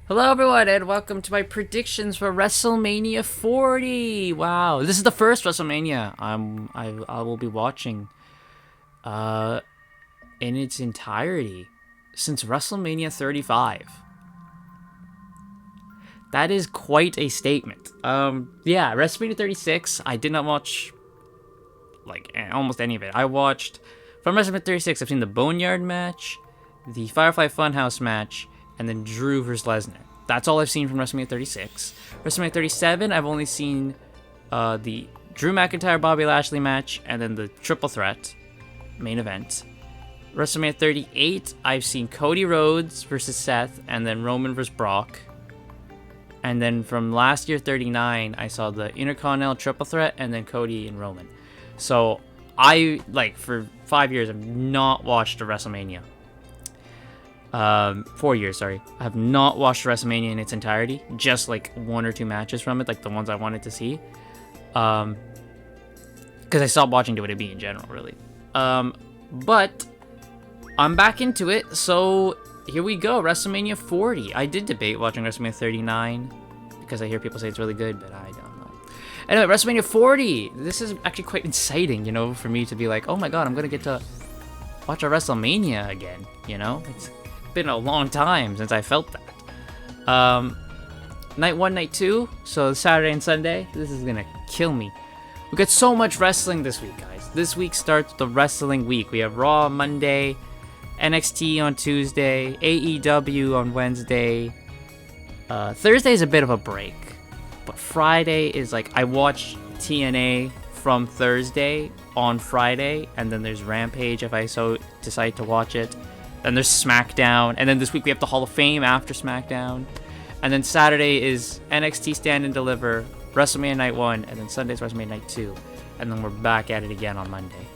Hello everyone and welcome to my predictions for WrestleMania 40. Wow, this is the first WrestleMania I will be watching in its entirety since WrestleMania 35. That is quite a statement. Yeah, WrestleMania 36, I did not watch like almost any of it. I watched from WrestleMania 36, I've seen the Boneyard match, the Firefly Funhouse match, and then Drew vs. Lesnar. That's all I've seen from WrestleMania 36. WrestleMania 37, I've only seen the Drew McIntyre Bobby Lashley match, and then the Triple Threat main event. WrestleMania 38, I've seen Cody Rhodes versus Seth, and then Roman versus Brock. And then from last year 39, I saw the Intercontinental Triple Threat, and then Cody and Roman. So I, for 5 years, I've not watched a WrestleMania. 4 years, sorry. I have not watched WrestleMania in its entirety. Just like one or two matches from it, like the ones I wanted to see. Because I stopped watching WWE in general, really. But I'm back into it, so here we go. WrestleMania 40. I did debate watching WrestleMania 39 because I hear people say it's really good, but I don't know. Anyway, WrestleMania 40. This is actually quite exciting, for me to be like, oh my god, I'm gonna get to watch a WrestleMania again. It's been a long time since I felt that. Night 1, night 2, so Saturday and Sunday. This is gonna kill me. We got so much wrestling this week, guys. This week starts the wrestling week. We have Raw on Monday, NXT on Tuesday, AEW on Wednesday. Thursday is a bit of a break, but Friday is I watch TNA from Thursday on Friday, and then there's Rampage if I so decide to watch it. Then there's SmackDown, and then this week we have the Hall of Fame after SmackDown. And then Saturday is NXT Stand and Deliver, WrestleMania Night 1, and then Sunday's WrestleMania Night 2. And then we're back at it again on Monday.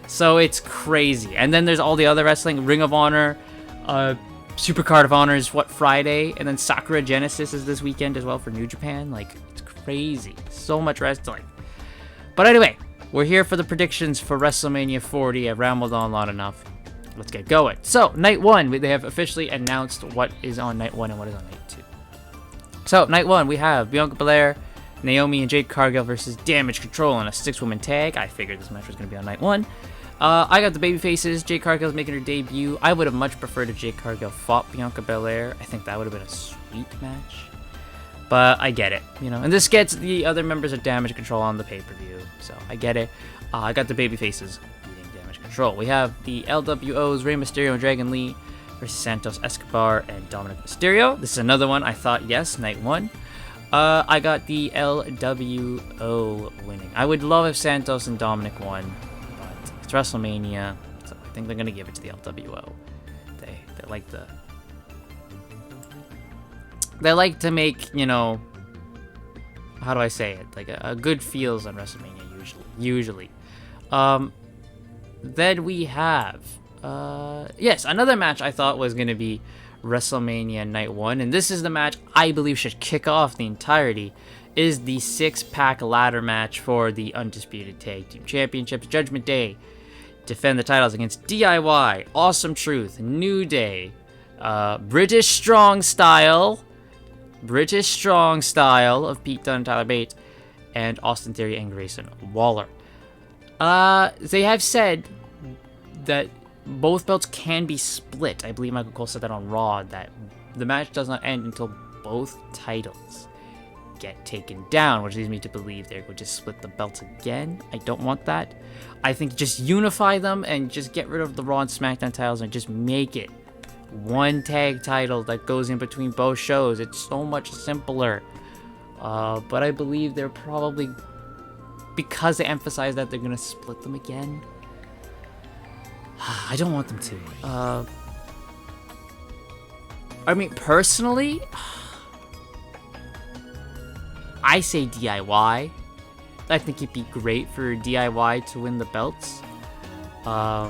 So it's crazy. And then there's all the other wrestling, Ring of Honor, Supercard of Honor is Friday, and then Sakura Genesis is this weekend as well for New Japan. It's crazy. So much wrestling. But anyway, we're here for the predictions for WrestleMania 40. I've rambled on long enough. Let's get going. So, Night 1, they have officially announced what is on Night 1 and what is on Night 2. So, Night 1, we have Bianca Belair, Naomi, and Jade Cargill versus Damage Control in a 6-woman tag. I figured this match was going to be on Night 1. I got the babyfaces. Jade Cargill's making her debut. I would have much preferred if Jade Cargill fought Bianca Belair. I think that would have been a sweet match. But I get it, And this gets the other members of Damage Control on the pay-per-view. So, I get it. I got the babyfaces. Control. We have the LWOs, Rey Mysterio and Dragon Lee versus Santos, Escobar, and Dominik Mysterio. This is another one I thought, yes, Night 1. I got the LWO winning. I would love if Santos and Dominik won, but it's WrestleMania, so I think they're going to give it to the LWO. They like to make, how do I say it? A good feels on WrestleMania, usually. Then we have, yes, another match I thought was going to be WrestleMania Night 1, and this is the match I believe should kick off the entirety, is the 6-pack ladder match for the Undisputed Tag Team Championships. Judgment Day defend the titles against DIY, Awesome Truth, New Day, British Strong Style of Pete Dunne and Tyler Bate, and Austin Theory and Grayson Waller. They have said that both belts can be split. I believe Michael Cole said that on Raw, that the match does not end until both titles get taken down, which leads me to believe they're going to split the belts again. I don't want that. I think just unify them and just get rid of the Raw and SmackDown titles and just make it one tag title that goes in between both shows. It's so much simpler. But I believe they're probably, because they emphasize that, they're going to split them again. I don't want them to. I mean, personally, I say DIY. I think it'd be great for DIY to win the belts. I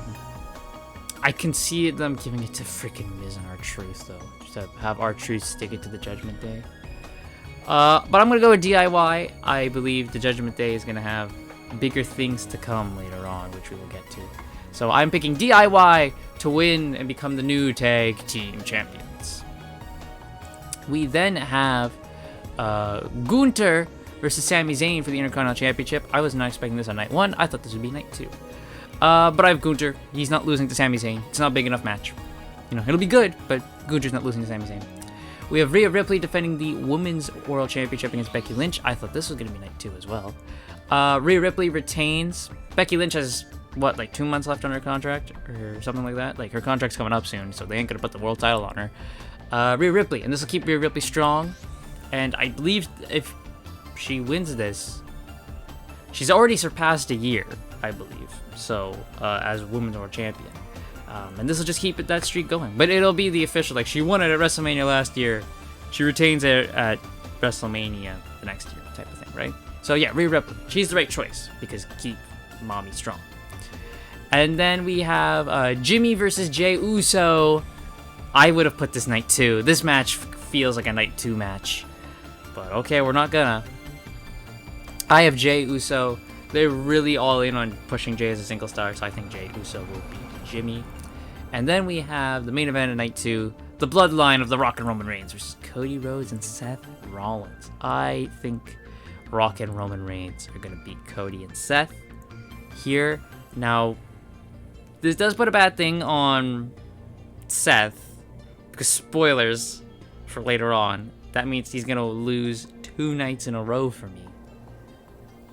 can see them giving it to freaking Miz and R-Truth, though. Just to have R-Truth stick it to the Judgment Day. But I'm going to go with DIY. I believe the Judgment Day is going to have bigger things to come later on, which we will get to. So I'm picking DIY to win and become the new tag team champions. We then have Gunther versus Sami Zayn for the Intercontinental Championship. I was not expecting this on night 1. I thought this would be night 2. But I have Gunther. He's not losing to Sami Zayn. It's not a big enough match. You know, it'll be good, but Gunther's not losing to Sami Zayn. We have Rhea Ripley defending the Women's World Championship against Becky Lynch. I thought this was going to be night 2 as well. Rhea Ripley retains. Becky Lynch has, what, like 2 months left on her contract? Or something like that? Like, her contract's coming up soon, so they ain't going to put the world title on her. Rhea Ripley, and this will keep Rhea Ripley strong. And I believe if she wins this, she's already surpassed a year, I believe, so, as Women's World Champion. And this will just keep that streak going. But it'll be the official, like, she won it at WrestleMania last year. She retains it at WrestleMania the next year, type of thing, right? So, yeah, Rhea Ripley. She's the right choice, because keep mommy strong. And then we have Jimmy versus Jey Uso. I would have put this night 2. This match feels like a night 2 match. But, okay, we're not gonna. I have Jey Uso. They're really all in on pushing Jey as a single star, so I think Jey Uso will beat Jimmy. And then we have the main event of night 2, the Bloodline of The Rock and Roman Reigns versus Cody Rhodes and Seth Rollins. I think Rock and Roman Reigns are going to beat Cody and Seth here. Now, this does put a bad thing on Seth, because spoilers for later on, that means he's going to lose 2 nights in a row for me.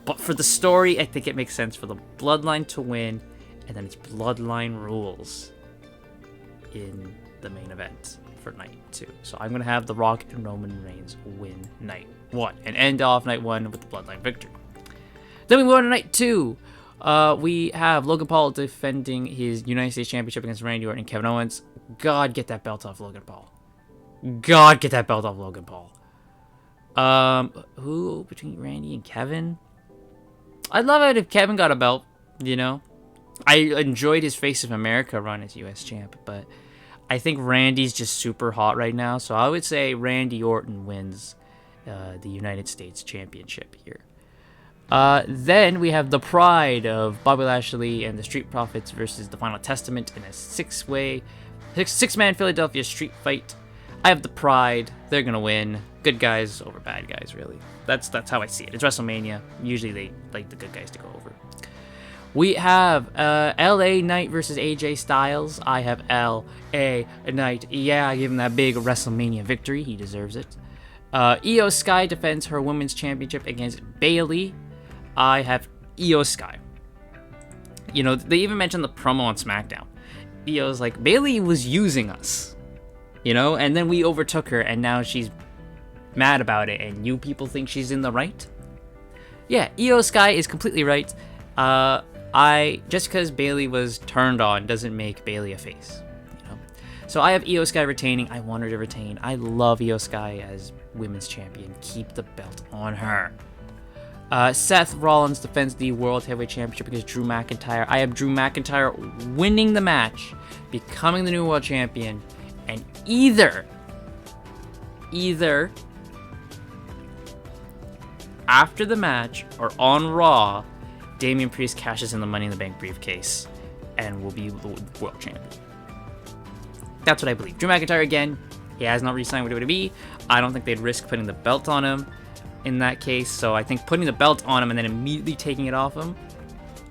But for the story, I think it makes sense for the Bloodline to win, and then it's Bloodline rules in the main event for night 2. So I'm going to have The Rock and Roman Reigns win night 1 and end off night 1 with the Bloodline victory. Then we move on to night 2. We have Logan Paul defending his United States Championship against Randy Orton and Kevin Owens. God, get that belt off Logan Paul. God, get that belt off Logan Paul. Who between Randy and Kevin? I'd love it if Kevin got a belt, you know? I enjoyed his Face of America run as US champ, but I think Randy's just super hot right now, so I would say Randy Orton wins the United States Championship here. Then we have the Pride of Bobby Lashley and the Street Profits versus the Final Testament in a six-man Philadelphia street fight. I have the Pride. They're gonna win. Good guys over bad guys, really. That's how I see it. It's WrestleMania. Usually they like the good guys to go over. We have LA Knight versus AJ Styles. I have LA Knight. Yeah, give him that big WrestleMania victory. He deserves it. Io Sky defends her women's championship against Bayley. I have Io Sky. You know, they even mentioned the promo on SmackDown. Io's like, Bayley was using us. You know, and then we overtook her, and now she's mad about it, and you people think she's in the right? Yeah, Io Sky is completely right. Just because Bayley was turned on doesn't make Bayley a face, you know. So I have Io Sky retaining. I want her to retain. I love Io Sky as women's champion. Keep the belt on her. Seth Rollins defends the World Heavyweight Championship against Drew McIntyre. I have Drew McIntyre winning the match, becoming the new world champion, and either after the match or on Raw, Damian Priest cashes in the Money in the Bank briefcase and will be the world champion. That's what I believe. Drew McIntyre, again, he has not re-signed with WWE. I don't think they'd risk putting the belt on him in that case, so I think putting the belt on him and then immediately taking it off him,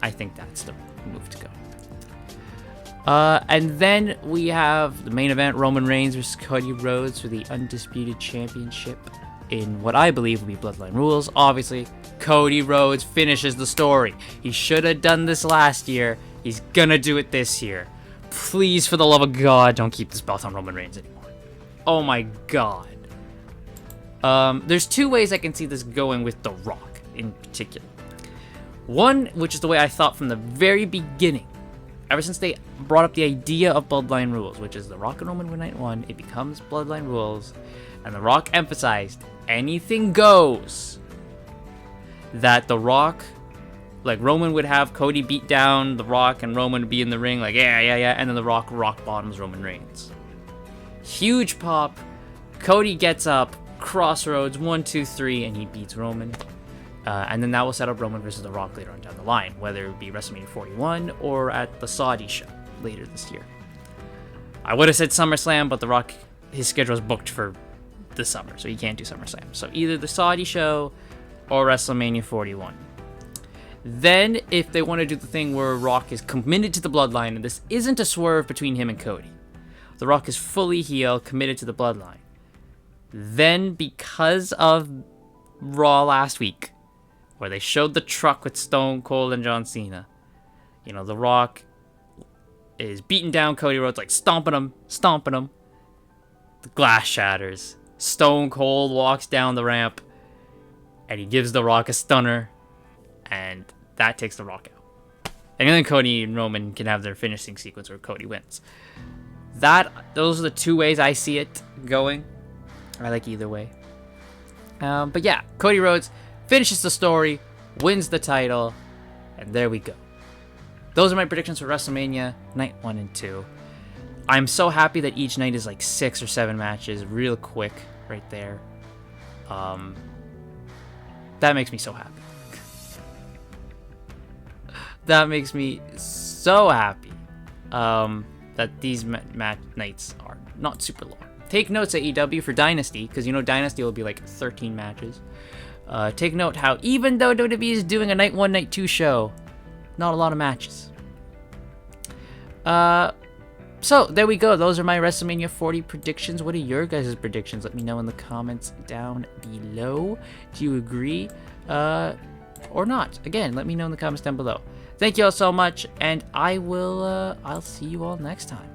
I think that's the move to go. And then we have the main event, Roman Reigns versus Cody Rhodes for the Undisputed Championship in what I believe will be Bloodline rules. Obviously, Cody Rhodes finishes the story. He should have done this last year. He's gonna do it this year. Please, for the love of God, don't keep this belt on Roman Reigns anymore. Oh my God. There's 2 ways I can see this going with The Rock in particular. One, which is the way I thought from the very beginning, ever since they brought up the idea of Bloodline rules, which is The Rock and Roman win night 1, it becomes Bloodline rules, and The Rock emphasized anything goes. That The Rock, like Roman would have Cody beat down The Rock and Roman would be in the ring like, yeah, and then The Rock bottoms Roman Reigns. Huge pop, Cody gets up, crossroads, 1, 2, 3, and he beats Roman. And then that will set up Roman versus The Rock later on down the line, whether it be WrestleMania 41 or at the Saudi show later this year. I would have said SummerSlam, but The Rock, his schedule is booked for the summer, so he can't do SummerSlam. So either the Saudi show or WrestleMania 41. Then, if they want to do the thing where Rock is committed to the Bloodline, and this isn't a swerve between him and Cody, The Rock is fully heel, committed to the Bloodline. Then, because of Raw last week, where they showed the truck with Stone Cold and John Cena, you know, The Rock is beating down Cody Rhodes, like stomping him. The glass shatters. Stone Cold walks down the ramp, and he gives The Rock a stunner, and that takes The Rock out. And then Cody and Roman can have their finishing sequence where Cody wins. Those are the two ways I see it going. I like either way. But yeah, Cody Rhodes finishes the story, wins the title, and there we go. Those are my predictions for WrestleMania Night 1 and 2. I'm so happy that each night is like 6 or 7 matches real quick right there. That makes me so happy. That makes me so happy that these match nights are not super long. Take notes at EW for Dynasty, because you know Dynasty will be like 13 matches. Take note how even though WWE is doing a Night 1, Night 2 show, not a lot of matches. So there we go. Those are my WrestleMania 40 predictions. What are your guys' predictions? Let me know in the comments down below. Do you agree or not? Again, let me know in the comments down below. Thank you all so much, and I'll see you all next time.